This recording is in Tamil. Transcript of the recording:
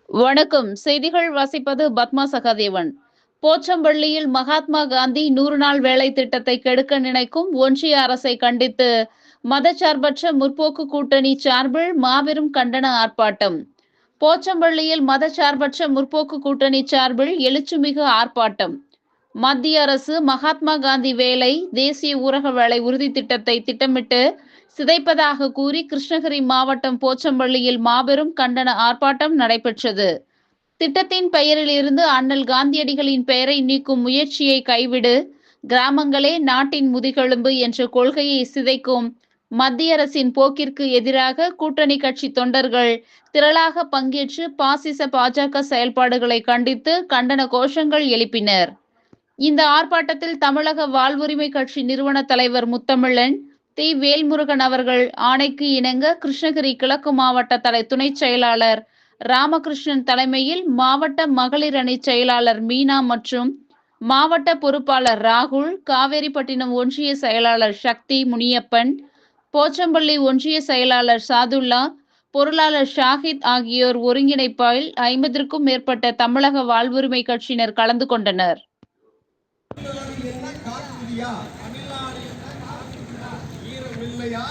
வணக்கம். செய்திகள் வாசிப்பது பத்மா சகாதேவன். போச்சம்பள்ளியில் மகாத்மா காந்தி 100 நாள் வேலை திட்டத்தை கெடுக்க நினைக்கும் ஒன்றிய அரசை கண்டித்து மதச்சார்பற்ற முற்போக்கு கூட்டணி சார்பில் மாபெரும் கண்டன ஆர்ப்பாட்டம். போச்சம்பள்ளியில் மதச்சார்பற்ற முற்போக்கு கூட்டணி சார்பில் எழுச்சிமிகு ஆர்ப்பாட்டம். மத்திய அரசு மகாத்மா காந்தி வேலை தேசிய ஊரக வேலை உறுதி திட்டத்தை திட்டமிட்டு சிதைப்பதாக கூறி கிருஷ்ணகிரி மாவட்டம் போச்சம்பள்ளியில் மாபெரும் கண்டன ஆர்ப்பாட்டம் நடைபெற்றது. திட்டத்தின் பெயரில் இருந்து அண்ணல் காந்தியடிகளின் பெயரை நீக்கும் முயற்சியை கைவிடு, கிராமங்களே நாட்டின் முதுகெலும்பு என்ற கொள்கையை சிதைக்கும் மத்திய அரசின் போக்கிற்கு எதிராக கூட்டணி கட்சி தொண்டர்கள் திரளாக பங்கேற்று பாசிச பாஜக செயல்பாடுகளை கண்டித்து கண்டன கோஷங்கள் எழுப்பினர். இந்த ஆர்ப்பாட்டத்தில் தமிழக வாழ்வுரிமை கட்சி நிறுவன தலைவர் முத்தமிழன் தி. வேல்முருகன் அவர்கள் ஆணைக்கு இணங்க கிருஷ்ணகிரி கிழக்கு மாவட்ட துணைச் செயலாளர் ராமகிருஷ்ணன் தலைமையில் மாவட்ட மகளிர் அணி செயலாளர் மீனா மற்றும் மாவட்ட பொறுப்பாளர் ராகுல், காவேரிப்பட்டினம் ஒன்றிய செயலாளர் சக்தி முனியப்பன், போச்சம்பள்ளி ஒன்றிய செயலாளர் சாதுல்லா, பொருளாளர் ஷாஹித் ஆகியோர் ஒருங்கிணைப்பால் 50க்கும் மேற்பட்ட தமிழக வாழ்வுரிமை கட்சியினர் கலந்து கொண்டனர். ஈரமில்லையா